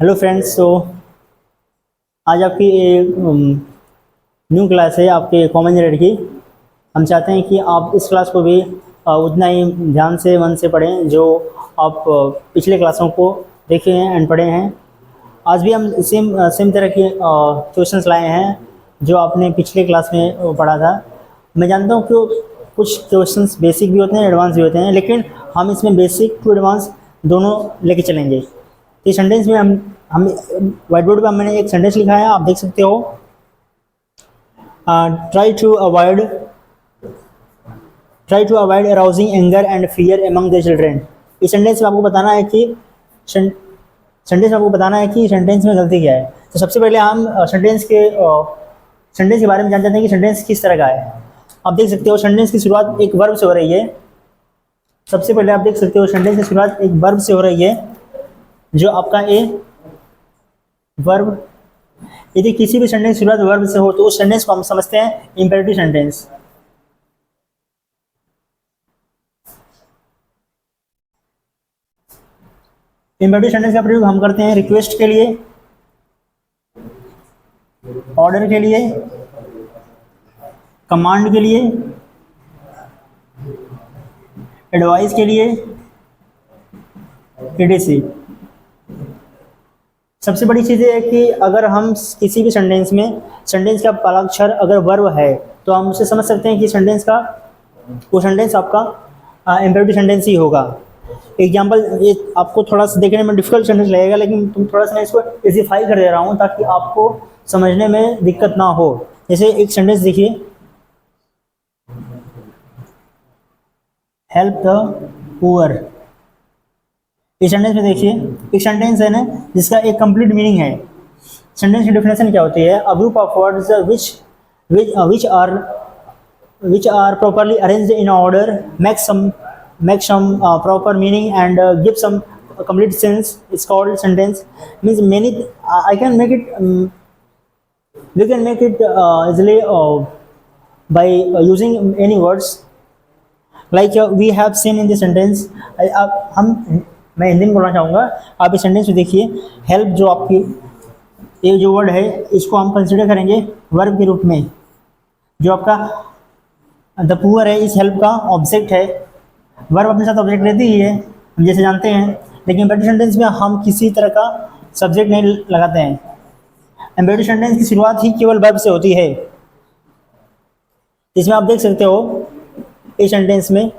Hello friends. आज आपकी new class है आपके कॉमन जनरेट की। हम चाहते हैं कि आप इस क्लास को भी उतना ही ध्यान से मन से पढ़ें जो आप पिछले क्लासों को देखे हैं एंड पढ़े हैं। आज भी हम सेम तरह के क्वेश्चंस लाए हैं जो आपने पिछले क्लास में पढ़ा था। मैं जानता हूँ कि कुछ क्वेश्चंस बेसिक भी होते हैं, एडवांस भी होते हैं, लेकिन हम इसमें बेसिक टू एडवांस दोनों लेके चलेंगे। इस सेंटेंस में हम व्हाइट बोर्ड पर मैंने एक सेंटेंस लिखा है, आप देख सकते हो। Try to avoid arousing anger and fear among the children. इस सेंटेंस में आपको बताना है कि सेंटेंस में गलती क्या है। तो सबसे पहले हम सेंटेंस के बारे में जान जाते हैं कि सेंटेंस किस तरह का है। आप देख सकते हो सेंटेंस की शुरुआत एक वर्ब से हो रही है। सबसे पहले आप देख सकते हो सेंटेंस की शुरुआत एक वर्ब से हो रही है, जो आपका ए वर्ब। यदि किसी भी सेंटेंस की शुरुआत वर्ब से हो तो उस सेंटेंस को हम समझते हैं इंपेरेटिव सेंटेंस। इंपेरेटिव सेंटेंस का प्रयोग हम करते हैं रिक्वेस्ट के लिए, ऑर्डर के लिए, कमांड के लिए, एडवाइस के लिए, etc। सबसे बड़ी चीज़ ये है कि अगर हम किसी भी सेंटेंस का पहला अक्षर अगर वर्ब है तो हम उसे समझ सकते हैं कि वो सेंटेंस आपका इंपेरेटिव सेंटेंस ही होगा। एग्जाम्पल, ये आपको थोड़ा सा देखने में डिफिकल्ट सेंटेंस लगेगा, लेकिन थोड़ा सा मैं इसको इजीफाई कर दे रहा हूँ ताकि आपको समझने में दिक्कत ना हो। जैसे एक सेंटेंस देखिए, हेल्प द पुअर। इस सेंटेंस में देखिए, एक सेंटेंस है ना जिसका एक कंप्लीट मीनिंग है। सेंटेंस की डेफिनेशन क्या होती है? A group of words which are properly arranged in order make some proper meaning and give some complete sense is called sentence। Means many I can make it we can make it easily by using any words like we have seen in the sentence। मैं हिंदी में बोलना चाहूँगा। आप इस sentence में देखिए, help जो आपकी ये जो वर्ड है इसको हम कंसिडर करेंगे वर्ब के रूप में। जो आपका द पुअर है, इस हेल्प का ऑब्जेक्ट है। वर्ब अपने साथ ऑब्जेक्ट रहती ही है, हम जैसे जानते हैं, लेकिन इंपेरेटिव सेंटेंस में हम किसी तरह का सब्जेक्ट नहीं लगाते हैं। इंपेरेटिव सेंटेंस की शुरुआत ही केवल वर्ब से होती है। इसमें आप देख सकते हो इस सेंटेंस में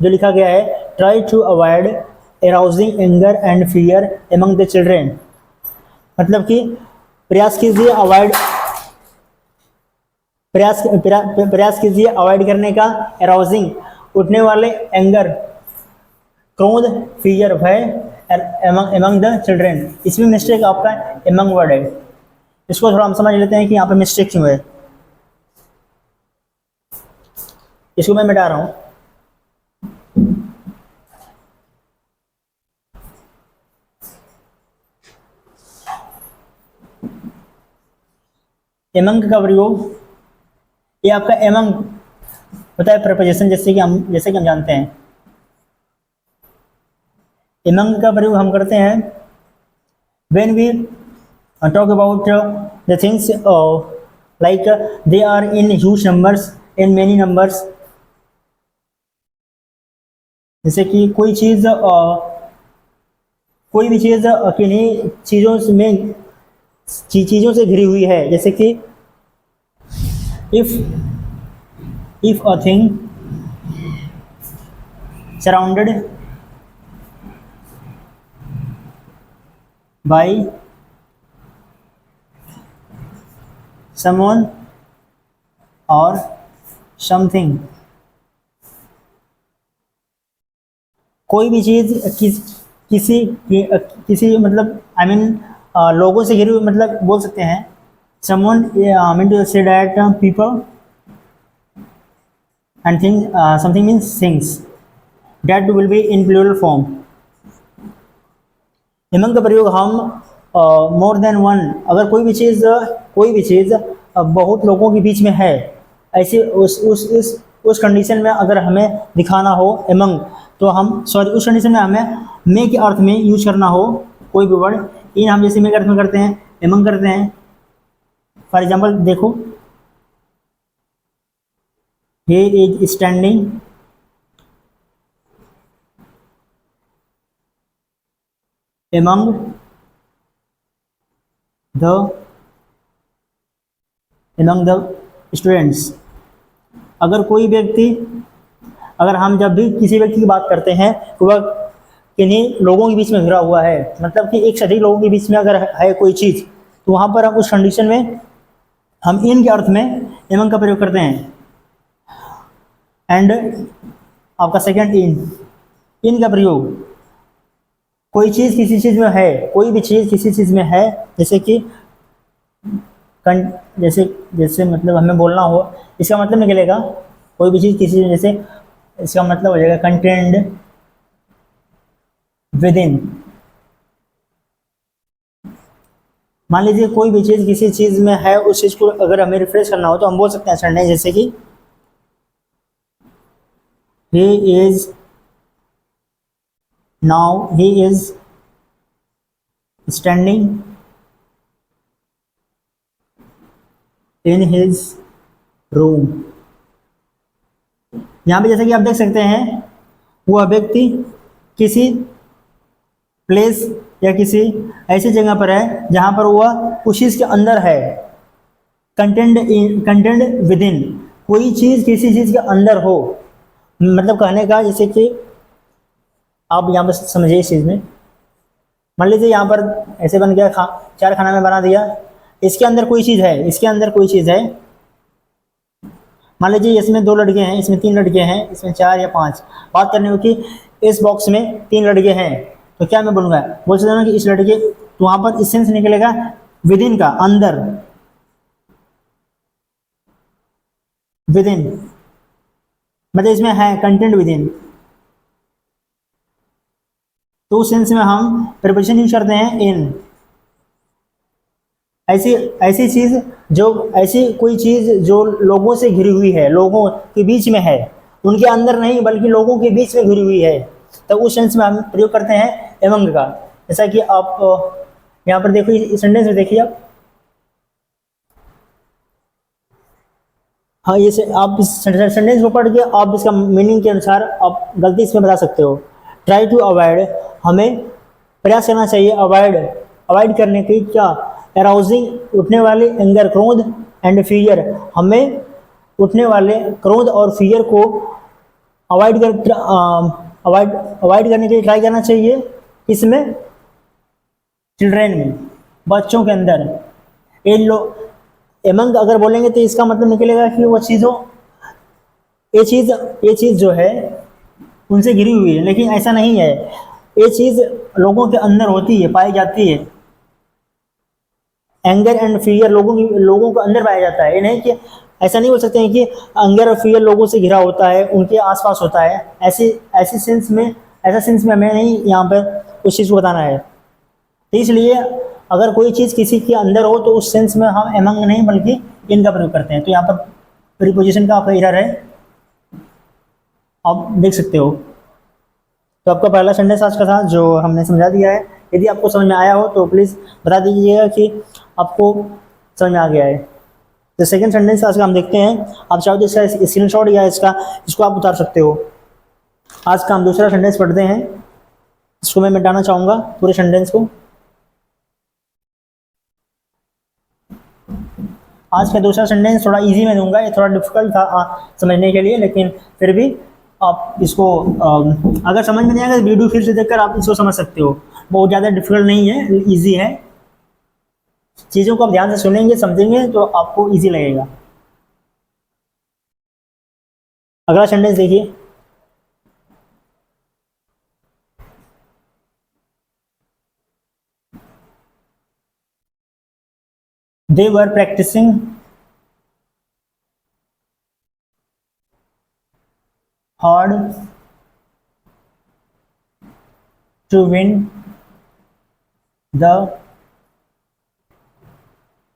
जो लिखा गया है, try to avoid arousing anger and fear among the children। मतलब कि प्रयास कीजिए अवॉइड करने का, arousing उठने वाले, एंगर क्रोध, फियर भय, among the children। इसमें मिस्टेक आपका among वर्ड है। इसको थोड़ा हम समझ लेते हैं कि यहाँ पे मिस्टेक क्यों है। इसको मैं मिटा रहा हूँ। एमंग का प्रयोग, ये आपका एमंग होता है प्रपोजिशन, जैसे कि हम जानते हैं। एमंग का प्रयोग हम करते हैं when we talk about the things like they are in huge numbers, in many numbers. जैसे कि कोई भी चीज़ किन्हीं चीज़ों से घिरी हुई है। जैसे कि if a thing surrounded by someone और समथिंग। कोई भी चीज़ किसी मतलब लोगों से घिरी हुई, मतलब बोल सकते हैं someone mean to say that people and things, something means things that will be in plural form। among का प्रयोग हम मोर देन वन, अगर कोई भी चीज़ बहुत लोगों के बीच में है, ऐसे उस कंडीशन में अगर हमें दिखाना हो among, तो हम उस कंडीशन में हमें मे के अर्थ में यूज करना हो कोई भी वर्ड इन हम जैसे में अर्थ में करते हैं, एमंग करते हैं। फॉर एग्जाम्पल देखो, he is standing among the among the students। अगर कोई व्यक्ति, अगर हम जब भी किसी व्यक्ति की बात करते हैं तो वह किन्हीं लोगों के बीच में घिरा हुआ है, मतलब कि एक से अधिक लोगों के बीच में अगर है कोई चीज़, तो वहाँ पर हम उस कंडीशन में हम इन के अर्थ में एमंग का प्रयोग करते हैं। एंड आपका सेकंड इन का प्रयोग, कोई चीज़ किसी चीज़ में है, कोई भी चीज़ किसी चीज़ में है, जैसे कि जैसे जैसे मतलब हमें बोलना हो, इसका मतलब निकलेगा कोई भी चीज़ किसी, जैसे इसका मतलब हो जाएगा कंटेंड विद इन। मान लीजिए कोई भी चीज़ किसी चीज़ में है, उस चीज़ को अगर हमें रिफ्रेश करना हो तो हम बोल सकते हैं सेंटेंस जैसे कि he is now he is standing in his room। यहाँ पे जैसे कि आप देख सकते हैं, वह व्यक्ति किसी प्लेस या किसी ऐसी जगह पर है जहाँ पर वह उस चीज़ के अंदर है। कंटेंट विद इन, कोई चीज़ किसी चीज़ के अंदर हो, मतलब कहने का जैसे कि आप यहाँ पर समझिए इस चीज़ में, मान लीजिए यहाँ पर ऐसे बन गया चार खाना में बना दिया, इसके अंदर कोई चीज़ है, इसके अंदर कोई चीज़ है। मान लीजिए इसमें 2 लड़के हैं, इसमें 3 लड़के हैं, इसमें 4 या 5, बात करने हो कि इस बॉक्स में 3 लड़के हैं, तो क्या मैं बोलूँगा, बोल सकता हूँ कि इस लड़के, तो वहाँ पर इसेंस निकलेगा विद इन का, अंदर, विद इन, मतलब इसमें है कंटेंट विद इन, तो उस सेंस में हम प्रीपोजिशन यूज करते हैं इन। ऐसी ऐसी चीज़ जो, ऐसी कोई चीज़ जो लोगों से घिरी हुई है, लोगों के बीच में है, उनके अंदर नहीं बल्कि लोगों के बीच में घिरी हुई है, तो उस सेंस में हम प्रयोग करते हैं एमंग का। जैसा कि आप यहाँ पर देखो, इस सेंटेंस में देखिए आप, हाँ, ये से आप इस सेंटेंस को पढ़ के आप इसका मीनिंग के अनुसार आप गलती इसमें बता सकते हो। ट्राई टू अवॉइड, हमें प्रयास करना चाहिए अवॉइड, अवॉइड करने की क्या, अराउजिंग, उठने वाले, एंगर, क्रोध, एंड फियर, हमें उठने वाले क्रोध और फियर को अवॉइड कर अवॉइड करने के लिए ट्राई करना चाहिए। इसमें चिल्ड्रेन में, बच्चों के अंदर, इन लोग, एमंग अगर बोलेंगे तो इसका मतलब निकलेगा कि वो चीज़ों, ये चीज़ जो है उनसे घिरी हुई है, लेकिन ऐसा नहीं है, ये चीज़ लोगों के अंदर होती है, पाई जाती है। एंगर एंड फियर लोगों को अंदर पाया जाता है, ये नहीं कि, ऐसा नहीं बोल सकते हैं कि एंगर और फियर लोगों से घिरा होता है, उनके आसपास होता है, ऐसी ऐसी सेंस में, ऐसा सेंस में हमें नहीं यहाँ पर उस चीज़ को बताना है। तो इसलिए अगर कोई चीज़ किसी के अंदर हो तो उस सेंस में हम एमंग नहीं बल्कि इन का प्रयोग करते हैं। तो यहाँ पर प्रीपोजिशन का आपका एरर है, आप देख सकते हो। तो आपका पहला सेंटेंस आज का था जो हमने समझा दिया है। यदि आपको समझ में आया हो तो प्लीज़ बता दीजिएगा कि आपको समझ में आ गया है। तो सेकंड सेंटेंस आज का हम देखते हैं। आप चाहो तो इसका स्क्रीनशॉट या इसको आप उतार सकते हो। आज का हम दूसरा सेंटेंस पढ़ते हैं, इसको मैं मिटाना चाहूँगा पूरे सेंटेंस को। आज का दूसरा सेंटेंस थोड़ा इजी मैं दूंगा, ये थोड़ा डिफिकल्ट था समझने के लिए, लेकिन फिर भी आप इसको अगर समझ में नहीं आएगा तो वीडियो फिर से देखकर आप इसको समझ सकते हो। बहुत ज़्यादा डिफिकल्ट नहीं है, इजी है। चीज़ों को आप ध्यान से सुनेंगे, समझेंगे तो आपको इजी लगेगा। अगला सेंटेंस देखिए, they were practicing hard to win the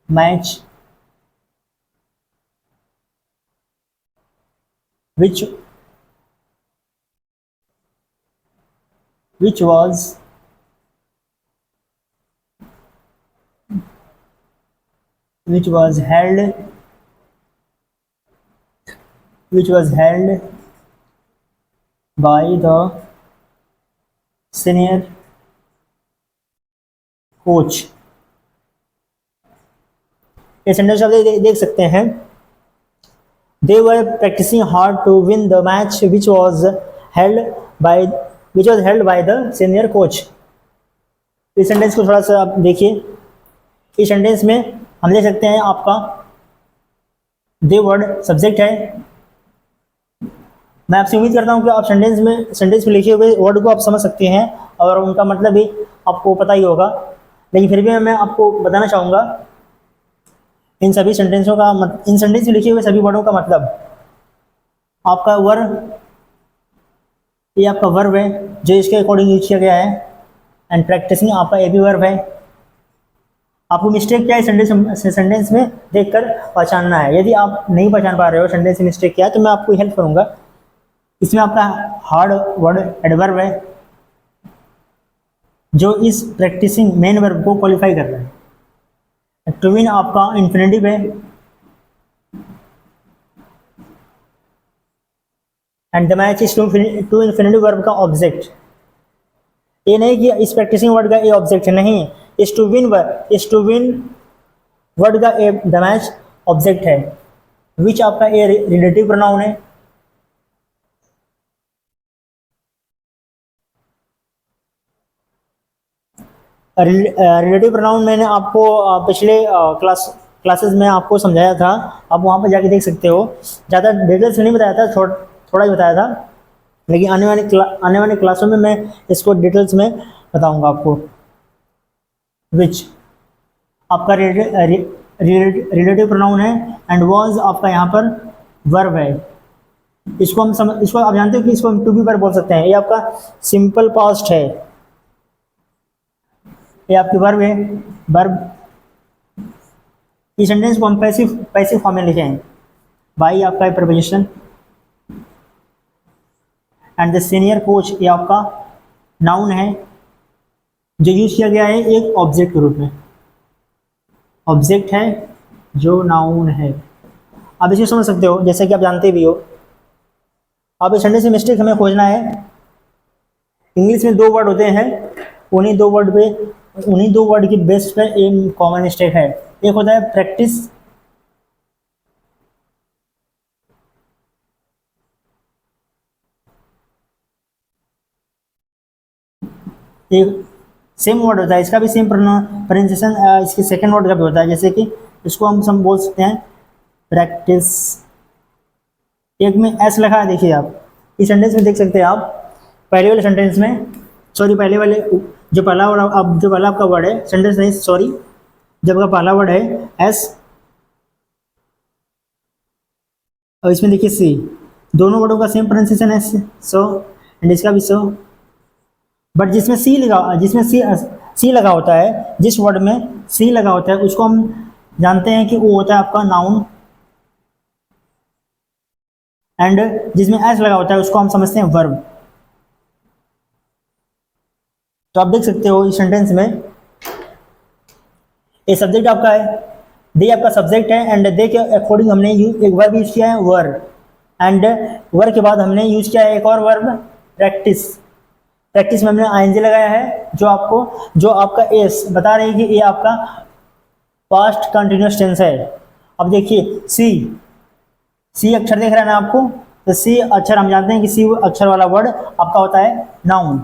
match which was which was held by the senior coach। ये सेंटेंस आप देख सकते हैं। They were practicing hard to win the match held by which was held by the senior coach। इस sentence को थोड़ा सा आप देखिए। इस सेंटेंस में हम देख सकते हैं आपका दे वर्ड सब्जेक्ट है। मैं आपसे उम्मीद करता हूं कि आप सेंटेंस में लिखे हुए वर्ड को आप समझ सकते हैं और उनका मतलब भी आपको पता ही होगा, लेकिन फिर भी मैं आपको बताना चाहूँगा इन सेंटेंस में लिखे हुए सभी वर्डों का मतलब। आपका वर्ब, ये आपका वर्ब है जो इसके अकॉर्डिंग यूज किया गया है, एंड प्रैक्टिसिंग आपका ए भी वर्ब है। आपको मिस्टेक क्या है सेंटेंस में देखकर पहचानना है। यदि आप नहीं पहचान पा रहे हो सेंटेंस में मिस्टेक क्या है तो मैं आपको हेल्प करूंगा। इसमें आपका हार्ड वर्ड एडवर्ब है जो इस प्रैक्टिसिंग मेन वर्ब को क्वालिफाई कर रहा है। टू विन आपका इन्फिनेटिव है, and the match is to infinitive verb का ऑब्जेक्ट। ये नहीं कि इस प्रैक्टिसिंग वर्ड का ए ऑब्जेक्ट है, नहीं, इज टू विन वर्ड का ए द मैच ऑब्जेक्ट है। विच आपका ए रिलेटिव प्रोनाउन है। रिलेटिव प्रोनाउन मैंने आपको पिछले क्लासेस में आपको समझाया था, आप वहाँ पर जाके देख सकते हो। ज़्यादा डिटेल्स में नहीं बताया था, थोड़ा ही बताया था, लेकिन आने वाले क्लासों में मैं इसको डिटेल्स में बताऊंगा आपको। विच आपका रिलेटिव प्रोनाउन है, एंड वॉज आपका यहाँ पर वर्ब है। इसको आप जानते हो कि इसको हम टू बी वर्ब बोल सकते हैं। ये आपका सिंपल पास्ट है, ये आपकी वर्ब है। वर्ब इस सेंटेंस को हम पैसिव फॉर्म में लिखे हैं। बाई आपका preposition, and the senior coach ये आपका नाउन है जो यूज किया गया है एक ऑब्जेक्ट के रूप में। ऑब्जेक्ट है जो नाउन है। आप इसे समझ सकते हो, जैसे कि आप जानते भी हो। अब इस सेंटेंस में मिस्टेक हमें खोजना है। इंग्लिश में दो वर्ड होते हैं, उन्हीं दो वर्ड की बेस पे एक कॉमन मिस्टेक है। एक होता है प्रैक्टिस, एक सेम वर्ड होता है, इसका भी सेम प्रोनाउंसिएशन इसके सेकंड वर्ड का भी होता है। जैसे कि इसको हम बोल सकते हैं प्रैक्टिस। एक में एस लिखा है, देखिए आप इस सेंटेंस में देख सकते हैं। आप पहले वाले सेंटेंस में, सॉरी पहले वाले जो पहला आपका वर्ड है, सेंटेंस नहीं सॉरी, जब आपका पहला वर्ड है एस और इसमें देखिए सी, दोनों वर्डों का सेम प्रोनाउंसिएशन है सो, एंड इसका भी सो। बट जिसमें सी लगा होता है, जिस वर्ड में सी लगा होता है उसको हम जानते हैं कि वो होता है आपका नाउन, एंड जिसमें एस लगा होता है उसको हम समझते हैं वर्ब। तो आप देख सकते हो इस सेंटेंस में ये सब्जेक्ट आपका है, दे आपका सब्जेक्ट है, एंड दे के अकॉर्डिंग हमने एक वर्ब यूज किया है वर्ब, एंड वर्ब के बाद हमने यूज किया है एक और वर्ब प्रैक्टिस। प्रैक्टिस में हमने आईएनजी लगाया है जो आपका एस बता रही है कि ये आपका पास्ट कंटिन्यूअस टेंस है। अब देखिए सी अक्षर देख रहा है ना आपको, तो सी अक्षर हम जानते हैं कि सी अक्षर वाला वर्ड आपका होता है नाउन।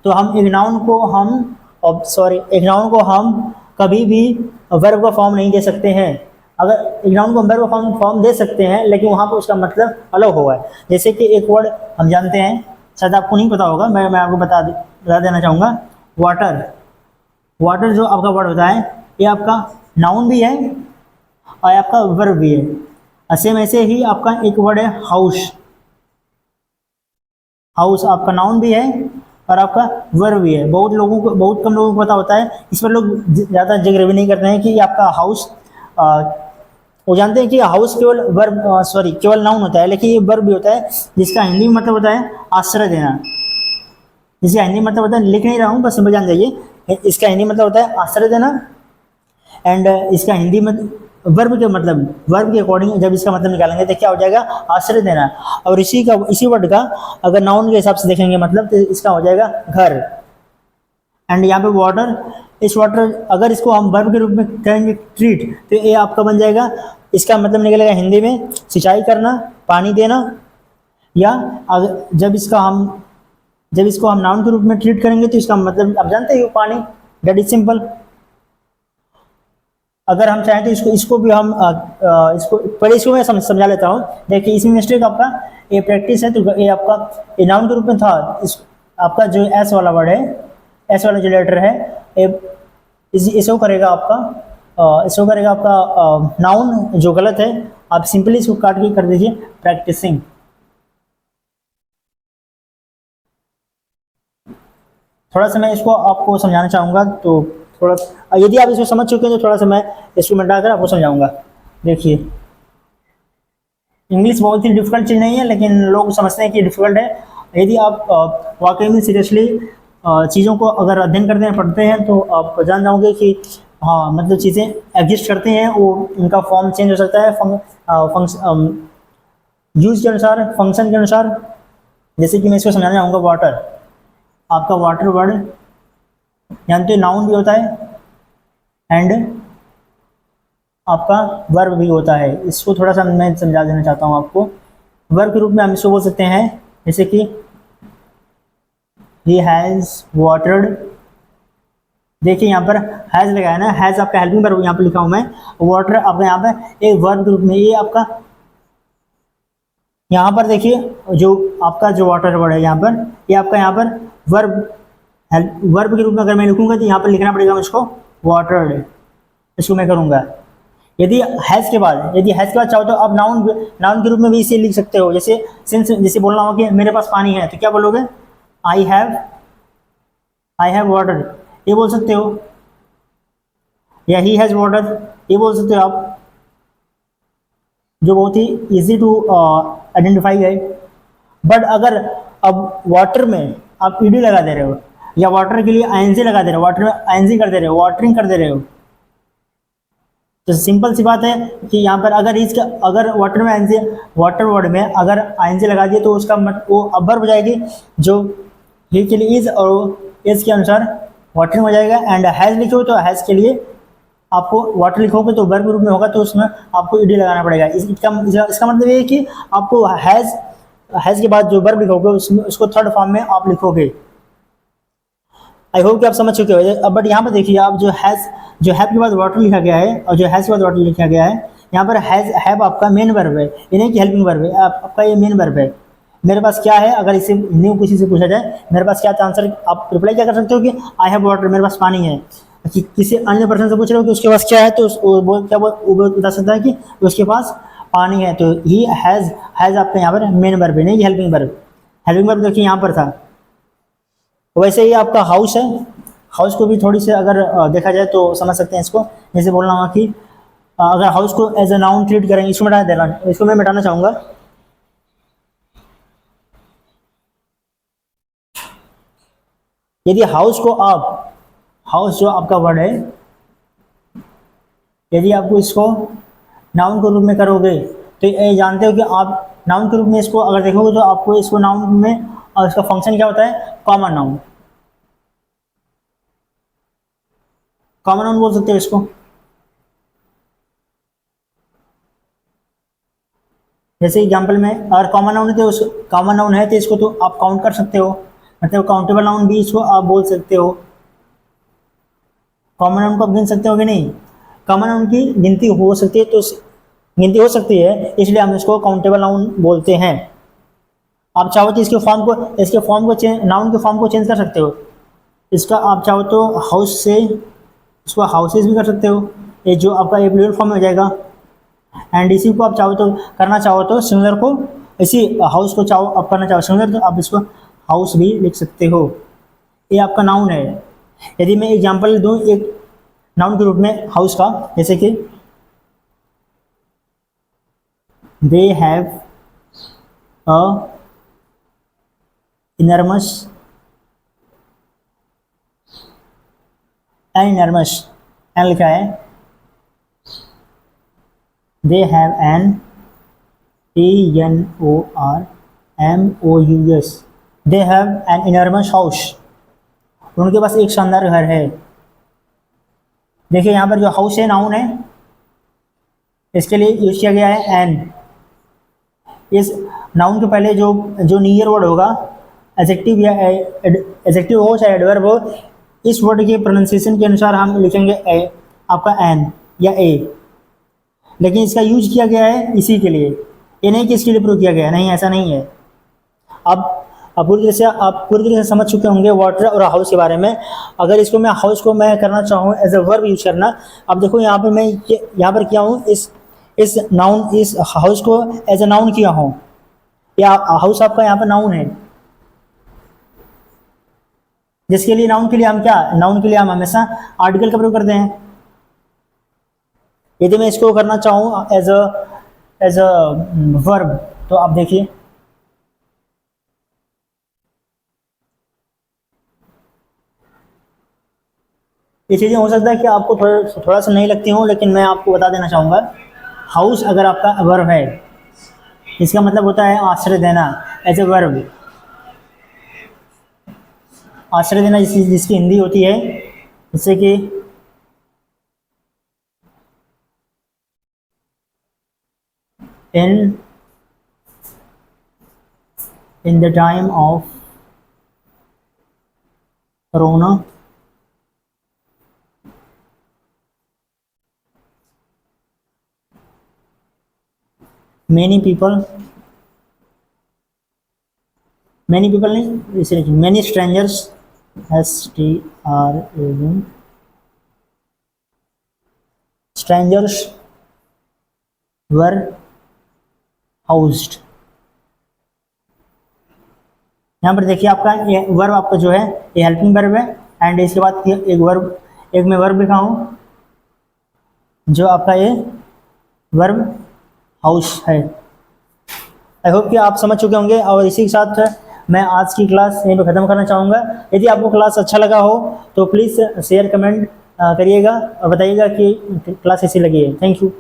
तो हम एक नाउन को हम कभी भी वर्ब का फॉर्म नहीं दे सकते हैं। अगर एक नाउन को हम वर्ब का फॉर्म दे सकते हैं, लेकिन वहाँ पर उसका मतलब अलग होगा। जैसे कि एक वर्ड हम जानते हैं, शायद आपको नहीं पता होगा, मैं आपको बता देना चाहूँगा। वाटर जो आपका वर्ड होता है, ये आपका नाउन भी है और आपका वर्ब भी है। सेम ऐसे ही आपका एक वर्ड है हाउस आपका नाउन भी है और आपका वर्ब भी है। बहुत कम लोगों को पता होता है, इस पर लोग ज़्यादा जिक्र भी नहीं करते हैं कि आपका हाउस, वो जानते हैं कि हाउस केवल नाउन होता है, लेकिन ये वर्ब भी होता है, जिसका हिंदी में मतलब होता है आश्रय देना। जिसका हिंदी मतलब होता है, लिख नहीं रहा हूँ, बस सिंपल जान जाइए, इसका हिंदी मतलब होता है आश्रय देना, एंड इसका हिंदी में वर्ब के मतलब, वर्ब के अकॉर्डिंग जब इसका मतलब निकालेंगे तो क्या हो जाएगा, आश्रय देना। और इसी वर्ड का अगर नाउन के हिसाब से देखेंगे मतलब, तो इसका हो जाएगा घर। एंड यहाँ पे वाटर, इस वाटर अगर इसको हम वर्ब के रूप में कहेंगे ट्रीट, तो ये आपका बन जाएगा, इसका मतलब निकलेगा हिंदी में सिंचाई करना, पानी देना। या अगर जब इसको हम नाउन के रूप में ट्रीट करेंगे तो इसका मतलब आप जानते हो पानी, दैट इज सिंपल। अगर हम चाहें तो इसको भी हम इसको पहले इसको मैं समझा लेता हूँ। देखिए इसमें मिस्टेक आपका, ये प्रैक्टिस है तो ये आपका ये नाउन के रूप में था। इस आपका जो एस वाला वर्ड है, एस वाला जो लेटर है, इसको करेगा आपका नाउन जो गलत है। आप सिंपली इसको काट के कर दीजिए प्रैक्टिसिंग। थोड़ा सा मैं इसको आपको समझाना चाहूँगा, तो थोड़ा यदि आप इसको समझ चुके हैं तो थोड़ा सा मैं इसको मिटाकर आपको समझाऊंगा। देखिए इंग्लिश बहुत ही डिफिकल्ट चीज़ नहीं है, लेकिन लोग समझते हैं कि डिफिकल्ट है। यदि आप वाकई में सीरियसली चीज़ों को अगर अध्ययन करते हैं, पढ़ते हैं, तो आप जान जाओगे कि हाँ मतलब चीज़ें एग्जिस्ट करती हैं, वो उनका फॉर्म चेंज हो सकता है यूज के अनुसार, फंक्शन के अनुसार। जैसे कि मैं इसको समझाना चाहूँगा, वाटर, आपका वाटर वर्ड जानते हो नाउन भी होता है एंड आपका वर्ब भी होता है। इसको थोड़ा सा मैं समझा देना चाहता हूँ आपको। वर्ब के रूप में हम इसको बोल सकते हैं जैसे कि ही हैज़ वाटर्ड। देखिए यहाँ पर हैज़ लगाया ना, हैज़ आपका हेल्पिंग वर्ब यहाँ पर लिखा हूँ मैं, वाटर आपका यहाँ पर एक वर्ब के रूप में, ये आपका यहाँ पर देखिए जो आपका जो वाटर वर्ड है यहाँ पर, ये आपका यहाँ पर वर्ब के रूप में अगर मैं लिखूंगा तो यहाँ पर लिखना पड़ेगा मुझको वाटर्ड, इसको मैं करूँगा। यदि हैज़ के बाद चाहो तो आप नाउन के रूप में भी इसे लिख सकते हो। जैसे जैसे बोलना हो कि मेरे पास पानी है, तो क्या बोलोगे, आई हैव वाटर, ये बोल सकते हो। या ही हैज़ वाटर, ये बोल सकते हो आप, जो बहुत ही इजी टू आइडेंटिफाई है। बट अगर अब वाटर में आप ईडी लगा दे रहे हो, या वाटर के लिए आईएनजी लगा दे रहे हो, वाटर में आईएनजी कर दे रहे हो, वाटरिंग कर दे रहे हो, तो सिंपल सी बात है कि यहाँ पर अगर वाटर में आईएनजी, वाटर वर्ड में अगर आईएनजी लगा दिए तो उसका वो अब वर्ब हो जाएगी, जो ही के लिए इज और इज के अनुसार वाटरिंग हो जाएगा। एंड हैज़ लिखो तो हैज़ के लिए आपको वाटर लिखोगे तो वर्ब रूप में होगा, तो उसमें आपको ईडी लगाना पड़ेगा। इसका मतलब ये है कि आपको हैज़ के बाद जो वर्ब लिखोगे उसमें उसको थर्ड फॉर्म में आप लिखोगे। आई होप कि आप समझ चुके हो। अब बट यहाँ पर देखिए, आप जो हैव के बाद वाटर लिखा गया है और जो हैज़ के बाद वाटर लिखा गया है, यहाँ पर हैव आपका मेन वर्ब है, ये नहीं कि हेल्पिंग वर्ब है, आपका ये मेन वर्ब है। मेरे पास क्या है, अगर इसे हिंदी में किसी से पूछा जाए मेरे पास क्या, आंसर आप रिप्लाई क्या कर सकते हो कि आई हैव वाटर, मेरे पास पानी है। कि किसी अन्य पर्सन से पूछ रहे हो कि उसके पास क्या है, तो वो बता सकता है कि उसके पास पानी है। तो ही हैज़ आपका यहाँ पर मेन वर्ब है, नहीं कि हेल्पिंग वर्ब। हेल्पिंग वर्ब देखिए यहाँ पर था। वैसे ही आपका हाउस है, हाउस को भी थोड़ी सी अगर देखा जाए तो समझ सकते हैं इसको। जैसे बोलना होगा कि अगर हाउस को एज ए नाउन ट्रीट करेंगे, इसको मिटा देना, इसको मैं मिटाना चाहूँगा। यदि हाउस जो आपका वर्ड है, यदि आपको इसको नाउन के रूप में करोगे तो ये जानते हो कि आप नाउन के रूप में इसको अगर देखोगे तो आपको इसको नाउन में और इसका फंक्शन क्या होता है, कॉमन नाउन। कॉमन नाउन बोल सकते हो इसको। जैसे एग्जांपल में अगर कॉमन नाउन है तो इसको तो आप काउंट कर सकते हो, मतलब काउंटेबल नाउन भी इसको आप बोल सकते हो। कॉमन नाउन को आप गिन सकते हो कि नहीं, कॉमन नाउन की गिनती हो सकती है, तो गिनती हो सकती है, इसलिए हम इसको काउंटेबल नाउन बोलते हैं। आप चाहो तो नाउन के फॉर्म को चेंज कर सकते हो। इसका आप चाहो तो हाउस से इसको हाउसेज भी कर सकते हो, ये जो आपका एक प्लूरल फॉर्म में हो जाएगा। एंड इसी को आप करना चाहो तो सिंगुलर को, इसी हाउस को चाहो आप करना चाहो सिंगुलर, तो आप इसको हाउस भी लिख सकते हो। ये आपका नाउन है। यदि मैं एग्जांपल दूं एक नाउन के रूप में हाउस का, जैसे कि they have a enormous N लिखा है, they have an ANORMOUS, they have an enormous house, उनके पास एक शानदार घर है। देखिए यहाँ पर जो हाउस है नाउन है, इसके लिए यूज किया गया है एन। इस नाउन के पहले जो जो नियर वर्ड होगा, एडजेक्टिव या एडजेक्टिव हो चाहे एडवर्ब हो, इस वर्ड के प्रोनाउंसिएशन के अनुसार हम लिखेंगे आपका एन या ए। लेकिन इसका यूज किया गया है इसी के लिए, ये नहीं कि इसके लिए प्रूव किया गया है, नहीं ऐसा नहीं है। अब आप पूरी तरह से समझ चुके होंगे वाटर और हाउस के बारे में। अगर इसको मैं हाउस को मैं करना चाहूँ एज अ वर्ब यूज करना, अब देखो यहाँ पर मैं यहाँ पर किया हूँ, इस हाउस को एज अ नाउन किया हूँ, या हाउस आपका यहाँ पर नाउन है, जिसके लिए नाउन के लिए हम हमेशा आर्टिकल का प्रयोग करते हैं। यदि मैं इसको करना चाहूँ एज अ वर्ब, तो आप देखिए ये चीज़ें हो सकता है कि आपको थोड़ा सा नहीं लगती हो, लेकिन मैं आपको बता देना चाहूँगा। हाउस अगर आपका वर्ब है, इसका मतलब होता है आश्रय देना, एज ए वर्ब। आश्रय देना जिसकी हिंदी होती है, जैसे कि in the time of corona, many people नहीं, many strangers, strangers were housed। यहाँ पर देखिए आपका ये वर्ब आपका जो है ये हेल्पिंग वर्ब है, एंड इसके बाद एक मैं वर्ब लिखा हूँ जो आपका ये वर्ब हाउस है। आई होप कि आप समझ चुके होंगे, और इसी के साथ मैं आज की क्लास यहीं पर ख़त्म करना चाहूँगा। यदि आपको क्लास अच्छा लगा हो तो प्लीज़ शेयर कमेंट करिएगा और बताइएगा कि क्लास कैसी लगी है। Thank you.